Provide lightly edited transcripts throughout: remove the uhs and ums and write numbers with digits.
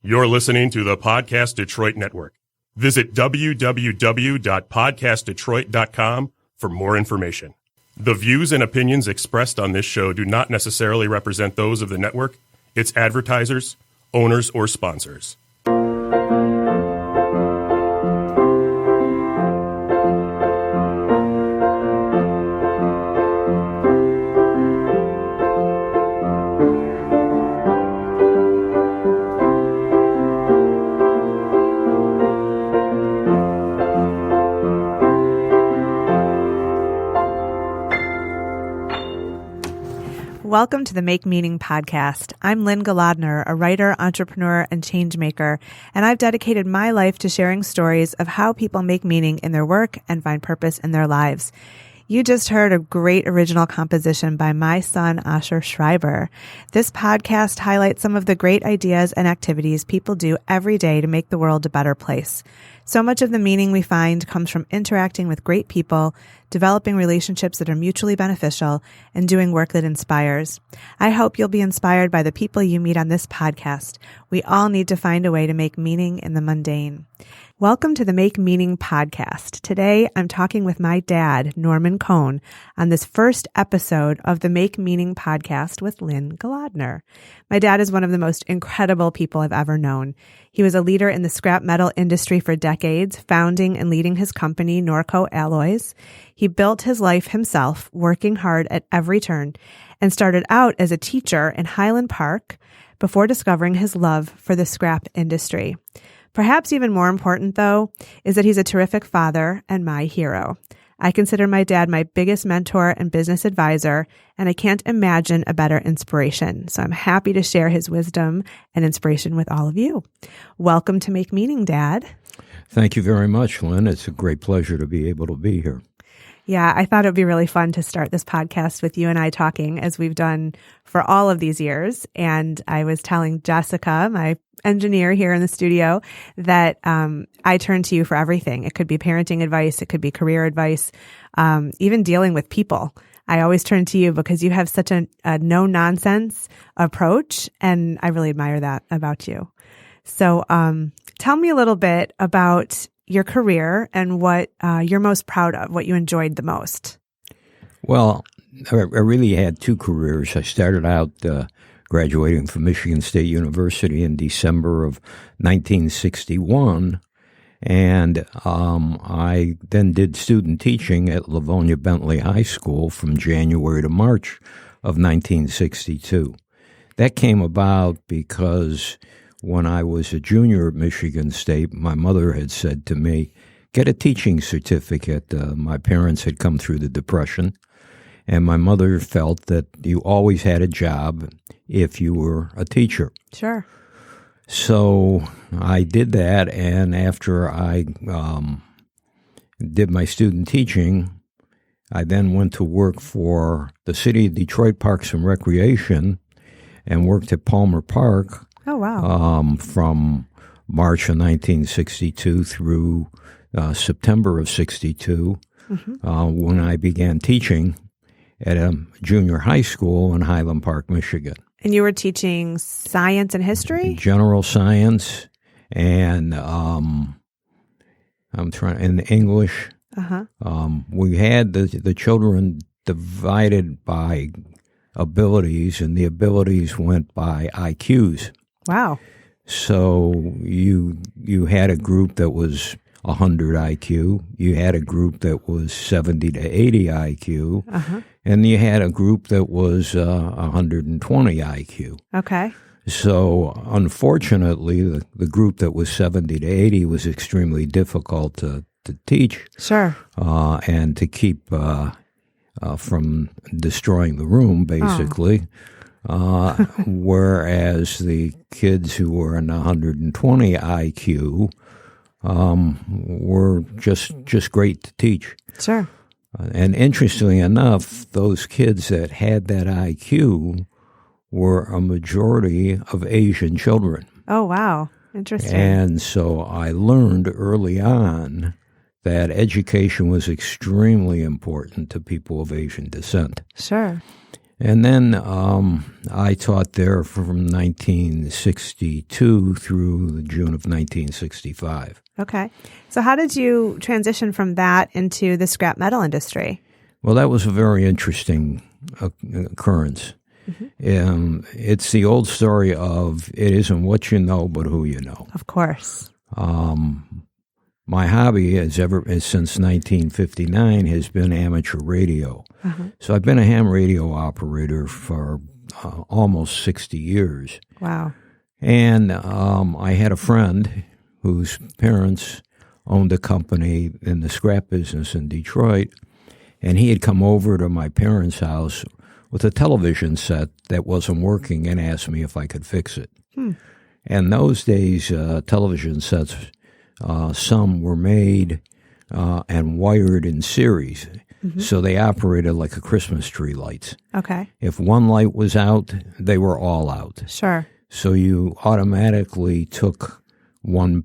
You're listening to the Podcast Detroit Network. Visit www.podcastdetroit.com for more information. The views and opinions expressed on this show do not necessarily represent those of the network, its advertisers, owners, or sponsors. Welcome to the Make Meaning podcast. I'm Lynne Golodner, a writer, entrepreneur, and change maker, and I've dedicated my life to sharing stories of how people make meaning in their work and find purpose in their lives. You just heard a great original composition by my son, Asher Schreiber. This podcast highlights some of the great ideas and activities people do every day to make the world a better place. So much of the meaning we find comes from interacting with great people, developing relationships that are mutually beneficial, and doing work that inspires. I hope you'll be inspired by the people you meet on this podcast. We all need to find a way to make meaning in the mundane. Welcome to the Make Meaning podcast. Today, I'm talking with my dad, Norman Cohn, on this first episode of the Make Meaning podcast with Lynne Golodner. My dad is one of the most incredible people I've ever known. He was a leader in the scrap metal industry for decades, founding and leading his company, Norco Alloys. He built his life himself, working hard at every turn, and started out as a teacher in Highland Park before discovering his love for the scrap industry. Perhaps even more important, though, is that he's a terrific father and my hero. I consider my dad my biggest mentor and business advisor, and I can't imagine a better inspiration. So I'm happy to share his wisdom and inspiration with all of you. Welcome to Make Meaning, Dad. Thank you very much, Lynn. It's a great pleasure to be able to be here. Yeah, I thought it would be really fun to start this podcast with you and I talking as we've done for all of these years. And I was telling Jessica, my engineer here in the studio, that I turn to you for everything. It could be parenting advice. It could be career advice, even dealing with people. I always turn to you because you have such a no-nonsense approach, and I really admire that about you. So tell me a little bit about your career and what you're most proud of, what you enjoyed the most. Well, I really had two careers. I started out graduating from Michigan State University in December of 1961, and I then did student teaching at Livonia Bentley High School from January to March of 1962. That came about because when I was a junior at Michigan State, my mother had said to me, get a teaching certificate. My parents had come through the Depression, and my mother felt that you always had a job if you were a teacher. Sure. So I did that, and after I did my student teaching, I then went to work for the City of Detroit Parks and Recreation and worked at Palmer Park. Oh, wow. From March of 1962 through September of 62, when I began teaching at a junior high school in Highland Park, Michigan. And you were teaching science and history? General science and in English. Uh-huh. We had the children divided by abilities, and the abilities went by IQs. Wow. So you had a group that was 100 IQ, you had a group that was 70 to 80 IQ, and you had a group that was 120 IQ. Okay. So unfortunately, the group that was 70 to 80 was extremely difficult to teach. Sure. And to keep from destroying the room, basically. Whereas the kids who were in 120 IQ were just great to teach. Sure. And interestingly enough, those kids that had that IQ were a majority of Asian children. Oh, wow. Interesting. And so I learned early on that education was extremely important to people of Asian descent. Sure. And then I taught there from 1962 through June of 1965. Okay. So how did you transition from that into the scrap metal industry? Well, that was a very interesting occurrence. It's the old story of it isn't what you know, but who you know. Of course. My hobby since 1959 has been amateur radio. So I've been a ham radio operator for almost 60 years. Wow. And I had a friend whose parents owned a company in the scrap business in Detroit, and he had come over to my parents' house with a television set that wasn't working and asked me if I could fix it. And those days, television sets, some were made and wired in series. So they operated like a Christmas tree lights. Okay. If one light was out, they were all out. Sure. So you automatically took one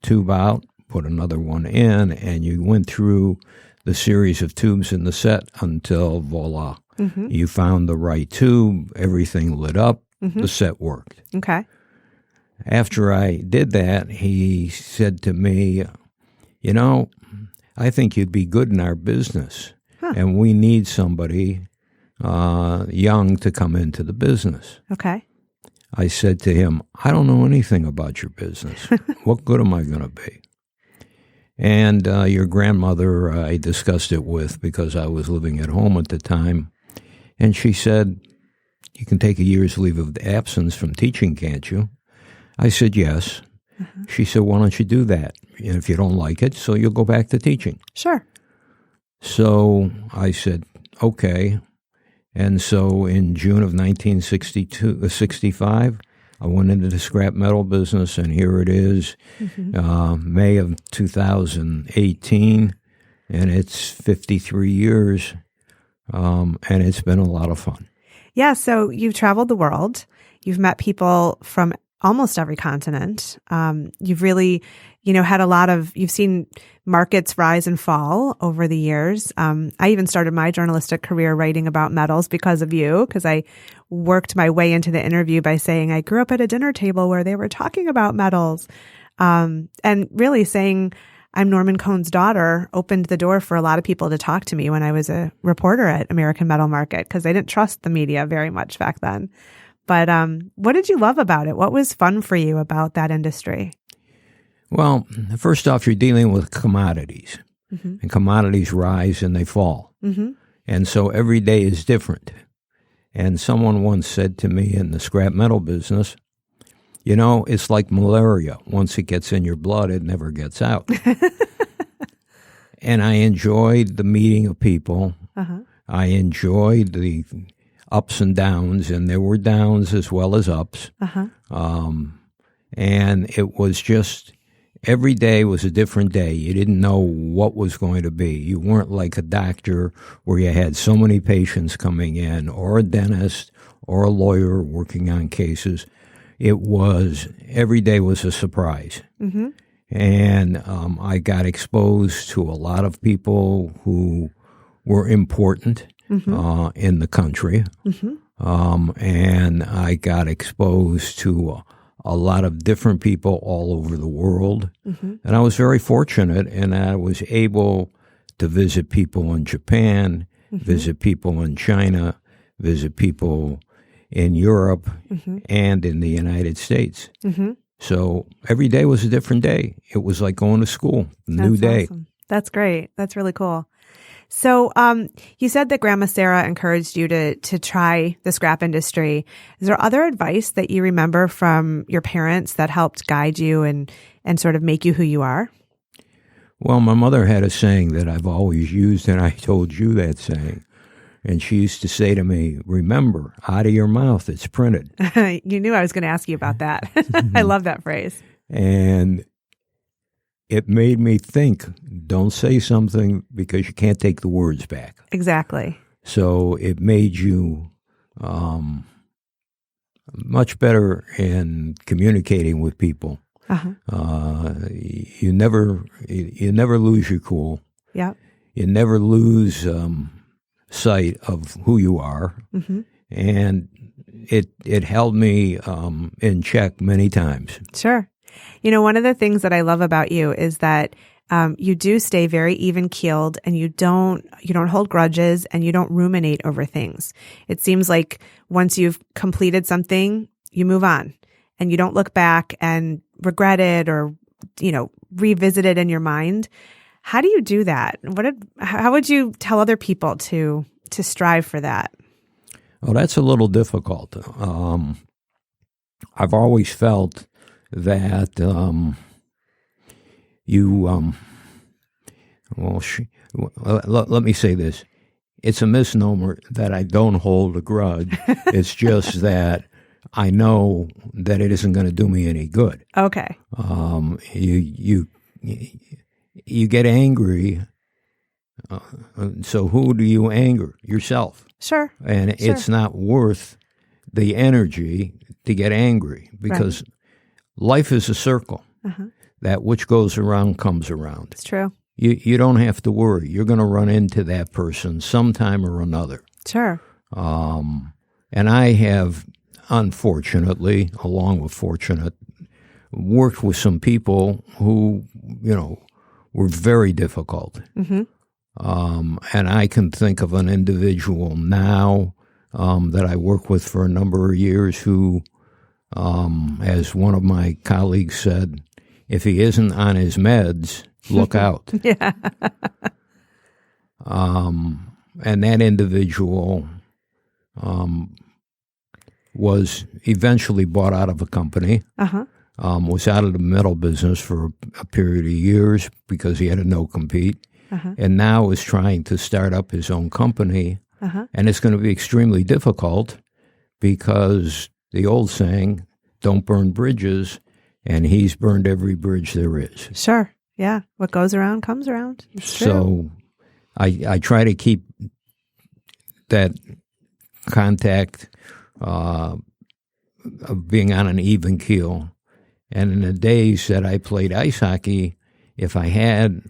tube out, put another one in, and you went through the series of tubes in the set until, voila, you found the right tube, everything lit up, the set worked. Okay. After I did that, he said to me, you know, I think you'd be good in our business, and we need somebody young to come into the business. Okay. I said to him, I don't know anything about your business. What good am I going to be? And your grandmother, I discussed it with because I was living at home at the time, and she said, you can take a year's leave of absence from teaching, can't you? I said, yes. She said, why don't you do that? And if you don't like it, so you'll go back to teaching. Sure. So I said, okay. And so in June of 1965, I went into the scrap metal business, and here it is, May of 2018, and it's 53 years, and it's been a lot of fun. Yeah, so you've traveled the world. You've met people from almost every continent. You've really, you've seen markets rise and fall over the years. I even started my journalistic career writing about metals because of you, because I worked my way into the interview by saying I grew up at a dinner table where they were talking about metals. And really saying I'm Norman Cohn's daughter opened the door for a lot of people to talk to me when I was a reporter at American Metal Market, because they didn't trust the media very much back then. But what did you love about it? What was fun for you about that industry? Well, first off, you're dealing with commodities, and commodities rise and they fall. And so every day is different. And someone once said to me in the scrap metal business, you know, it's like malaria. Once it gets in your blood, it never gets out. And I enjoyed the meeting of people. I enjoyed the ups and downs, and there were downs as well as ups. And it was just, every day was a different day. You didn't know what was going to be. You weren't like a doctor where you had so many patients coming in, or a dentist, or a lawyer working on cases. It was, every day was a surprise. And I got exposed to a lot of people who were important in the country. And I got exposed to a lot of different people all over the world. And I was very fortunate, and I was able to visit people in Japan, visit people in China, visit people in Europe, and in the United States. So every day was a different day. It was like going to school, a new day. Awesome. That's great. That's really cool. So you said that Grandma Sarah encouraged you to try the scrap industry. Is there other advice that you remember from your parents that helped guide you and sort of make you who you are? Well, my mother had a saying that I've always used, and I told you that saying. And she used to say to me, remember, out of your mouth, it's printed. You knew I was going to ask you about that. I love that phrase. And it made me think, don't say something because you can't take the words back. Exactly. So it made you much better in communicating with people. You never lose your cool. Yep. You never lose sight of who you are. and it held me in check many times. Sure. One of the things that I love about you is that you do stay very even-keeled, and you don't hold grudges, and you don't ruminate over things. It seems like once you've completed something, you move on, and you don't look back and regret it or, revisit it in your mind. How do you do that? How would you tell other people to strive for that? Well, that's a little difficult. I've always felt that let me say this. It's a misnomer that I don't hold a grudge. It's just that I know that it isn't going to do me any good. Okay. You get angry. So who do you anger? Yourself. Sure. And it's not worth the energy to get angry, because life is a circle. Uh-huh. That which goes around comes around. It's true. You don't have to worry. You're going to run into that person sometime or another. Sure. And I have, unfortunately, along with fortunate, worked with some people who, were very difficult. Mm-hmm. And I can think of an individual now that I work with for a number of years who, as one of my colleagues said, if he isn't on his meds, look out. Yeah. And that individual was eventually bought out of a company, was out of the metal business for a period of years because he had a no-compete, and now is trying to start up his own company. And it's going to be extremely difficult because the old saying, don't burn bridges, and he's burned every bridge there is. Sure. Yeah. What goes around comes around. It's true. So I try to keep that contact of being on an even keel. And in the days that I played ice hockey, if I had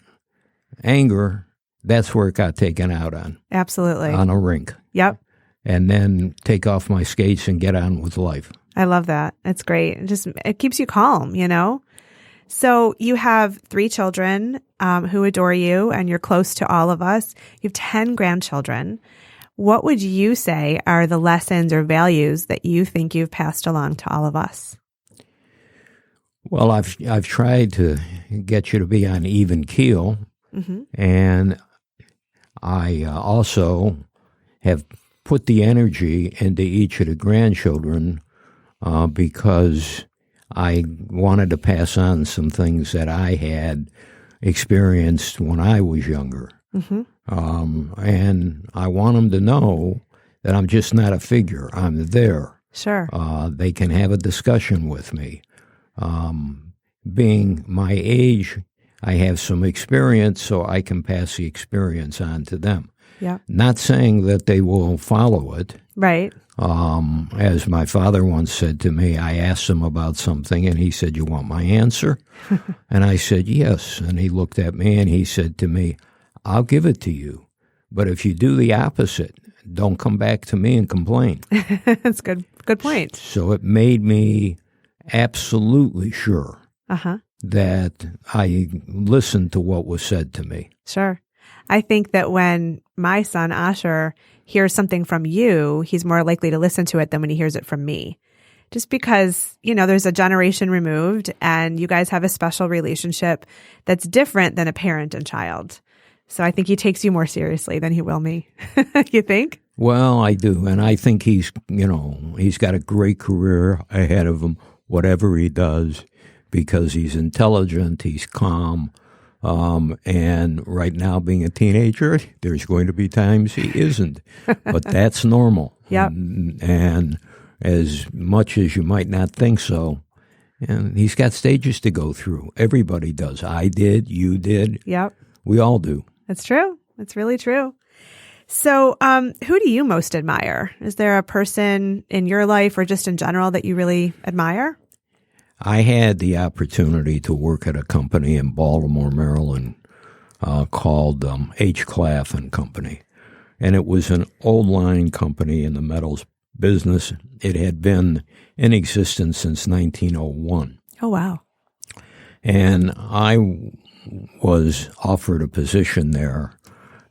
anger, that's where it got taken out on. Absolutely. On a rink. Yep. And then take off my skates and get on with life. I love that. It's great. It keeps you calm, So you have 3 children who adore you, and you're close to all of us. You have 10 grandchildren. What would you say are the lessons or values that you think you've passed along to all of us? Well, I've tried to get you to be on even keel, and I also have put the energy into each of the grandchildren because I wanted to pass on some things that I had experienced when I was younger. And I want them to know that I'm just not a figure. I'm there. Sure. They can have a discussion with me. Being my age, I have some experience, so I can pass the experience on to them. Yeah. Not saying that they will follow it. Right. As my father once said to me, I asked him about something, and he said, "You want my answer?" And I said, "Yes." And he looked at me, and he said to me, "I'll give it to you, but if you do the opposite, don't come back to me and complain." That's good point. So it made me absolutely sure that I listened to what was said to me. Sure. I think that when my son, Asher, hears something from you, he's more likely to listen to it than when he hears it from me. Just because, there's a generation removed and you guys have a special relationship that's different than a parent and child. So I think he takes you more seriously than he will me. You think? Well, I do. And I think he's got a great career ahead of him, whatever he does, because he's intelligent, he's calm. And right now, being a teenager, there's going to be times he isn't, but that's normal. Yep. And as much as you might not think so, and he's got stages to go through. Everybody does. I did. You did. Yep. We all do. That's true. That's really true. So, who do you most admire? Is there a person in your life or just in general that you really admire? I had the opportunity to work at a company in Baltimore, Maryland, called H. Claff and Company. And it was an old line company in the metals business. It had been in existence since 1901. Oh, wow. And I was offered a position there,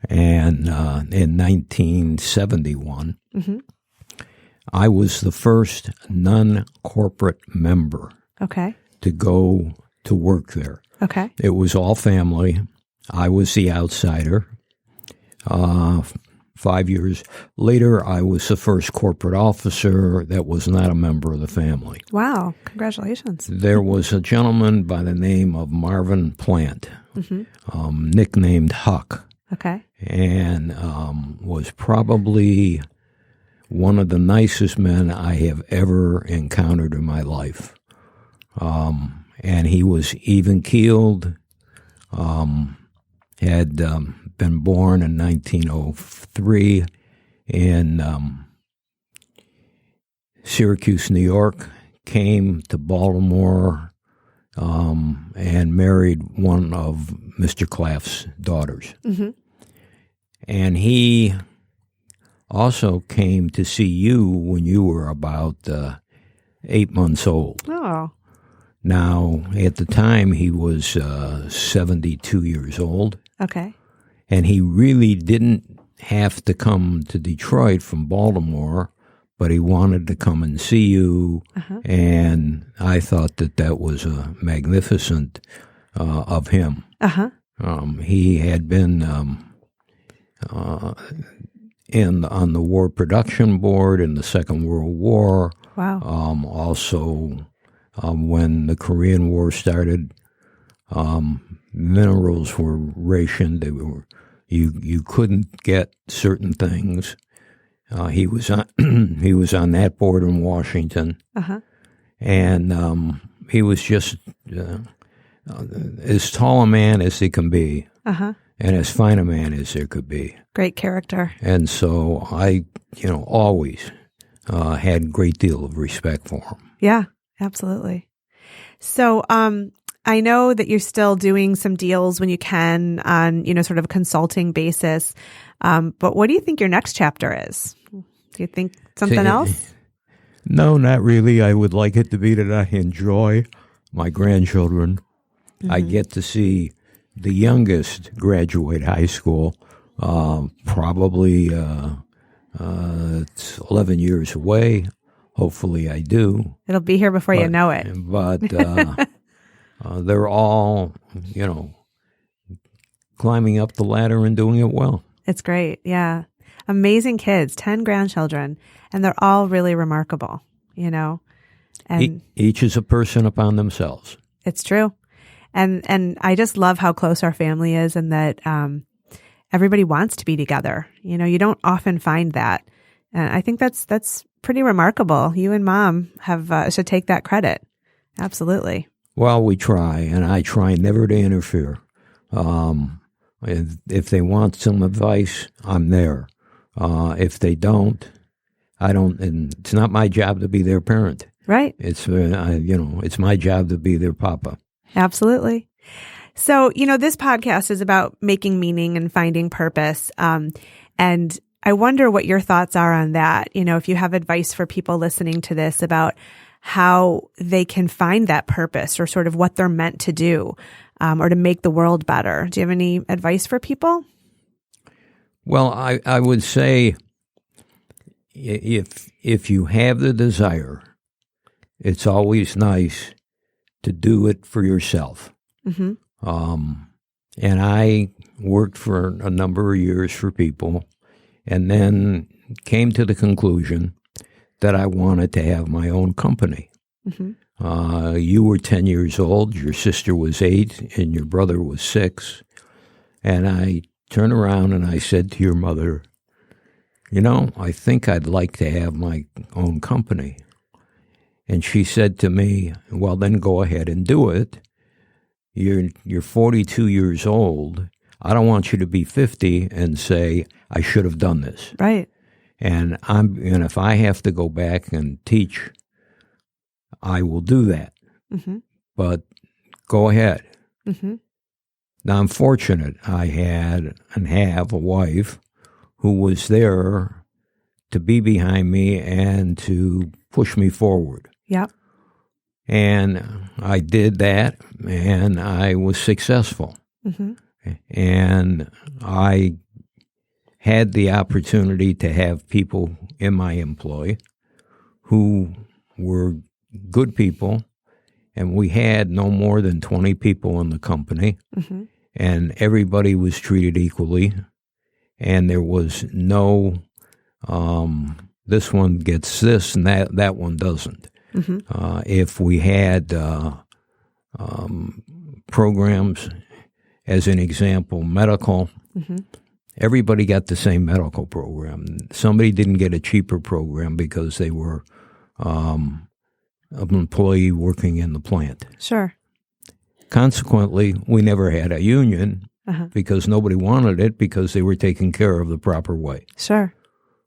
and in 1971, I was the first non-corporate member Okay. to go to work there. Okay. It was all family. I was the outsider. 5 years later, I was the first corporate officer that was not a member of the family. Wow. Congratulations. There was a gentleman by the name of Marvin Plant, nicknamed Huck, Okay. and was probably one of the nicest men I have ever encountered in my life. And he was even-keeled, had been born in 1903 in Syracuse, New York, came to Baltimore and married one of Mr. Claff's daughters. And he also came to see you when you were about 8 months old. Oh. Now, at the time, he was 72 years old, Okay. and he really didn't have to come to Detroit from Baltimore, but he wanted to come and see you, and I thought that that was magnificent of him. He had been on the War Production Board in the Second World War. Wow. Also, when the Korean War started, minerals were rationed. They were you couldn't get certain things. He was on he was on that board in Washington, and he was just as tall a man as he can be, and as fine a man as there could be. Great character. And so I, always had a great deal of respect for him. Yeah, absolutely. So, I know that you're still doing some deals when you can on, sort of a consulting basis. But what do you think your next chapter is? Do you think something else? No, not really. I would like it to be that I enjoy my grandchildren. I get to see the youngest graduate high school. Probably it's 11 years away. Hopefully I do. It'll be here before you know it. But they're all, climbing up the ladder and doing it well. It's great. Yeah. Amazing kids, 10 grandchildren, and they're all really remarkable, And each is a person upon themselves. It's true. And I just love how close our family is, and that everybody wants to be together. You don't often find that. And I think that's pretty remarkable. You and Mom should take that credit. Absolutely. Well, we try, and I try never to interfere. If they want some advice, I'm there. If they don't, I don't. And it's not my job to be their parent. Right. It's it's my job to be their papa. Absolutely. So, this podcast is about making meaning and finding purpose. And I wonder what your thoughts are on that. If you have advice for people listening to this about how they can find that purpose, or sort of what they're meant to do, or to make the world better. Do you have any advice for people? Well, I would say if you have the desire, it's always nice to do it for yourself. And I worked for a number of years for people, and then came to the conclusion that I wanted to have my own company. You were 10 years old, your sister was 8, and your brother was 6. And I turned around and I said to your mother, I think I'd like to have my own company. And she said to me, well, then go ahead and do it. You're 42 years old. I don't want you to be 50 and say, I should have done this. Right. And if I have to go back and teach, I will do that. But go ahead. Now, I'm fortunate. I had and have a wife who was there to be behind me and to push me forward. Yep. And I did that, and I was successful. Mm-hmm. And I had the opportunity to have people in my employ who were good people, and we had no more than 20 people in the company, mm-hmm. and everybody was treated equally, and there was no, this one gets this and that one doesn't. Mm-hmm. If we had programs, as an example, medical, mm-hmm. everybody got the same medical program. Somebody didn't get a cheaper program because they were an employee working in the plant. Sure. Consequently, we never had a union because nobody wanted it because they were taken care of the proper way. Sure.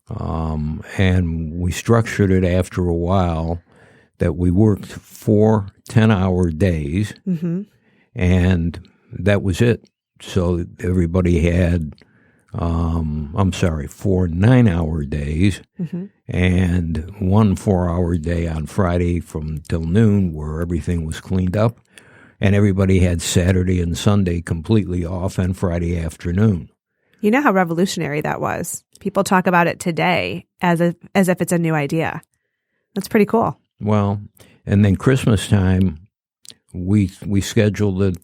And we structured it after a while that we worked 4 10-hour days, mm-hmm. and that was it. So everybody had, 4 9-hour days, mm-hmm. and 1 4-hour day on Friday from till noon where everything was cleaned up, and everybody had Saturday and Sunday completely off and Friday afternoon. You know how revolutionary that was. People talk about it today as if it's a new idea. That's pretty cool. Well, and then Christmas time, we scheduled it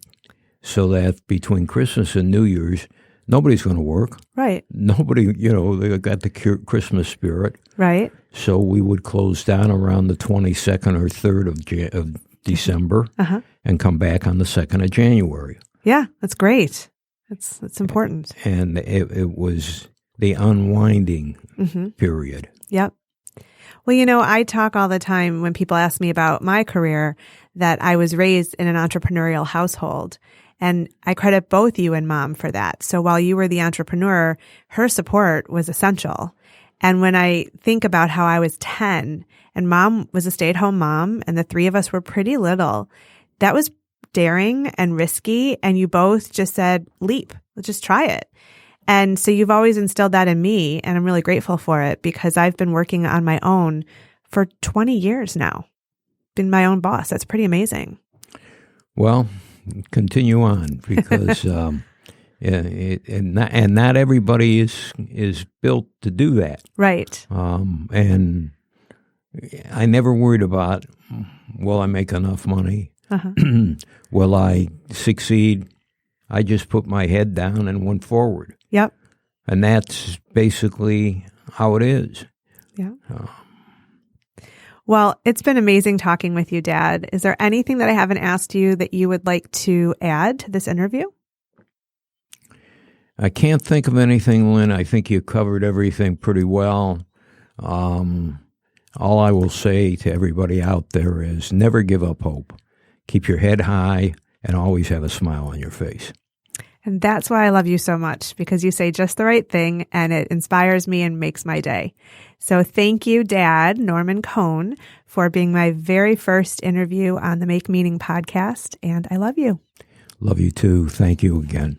so that between Christmas and New Year's, nobody's going to work. Right. Nobody, they got the Christmas spirit. Right. So we would close down around the 22nd or 3rd of December and come back on the 2nd of January. Yeah, that's great. That's important. And it was the unwinding period. Yep. Well, I talk all the time when people ask me about my career that I was raised in an entrepreneurial household. And I credit both you and Mom for that. So while you were the entrepreneur, her support was essential. And when I think about how I was 10 and Mom was a stay-at-home mom and the three of us were pretty little, that was daring and risky. And you both just said, leap, let's just try it. And so you've always instilled that in me, and I'm really grateful for it because I've been working on my own for 20 years now. Been my own boss. That's pretty amazing. Well, continue on because and not everybody is built to do that. Right. And I never worried about, will I make enough money? Will I succeed? I just put my head down and went forward. Yep. And that's basically how it is. Yeah. Well, it's been amazing talking with you, Dad. Is there anything that I haven't asked you that you would like to add to this interview? I can't think of anything, Lynn. I think you covered everything pretty well. All I will say to everybody out there is never give up hope. Keep your head high and always have a smile on your face. And that's why I love you so much, because you say just the right thing and it inspires me and makes my day. So thank you, Dad, Norman Cohn, for being my very first interview on the Make Meaning podcast. And I love you. Love you too. Thank you again.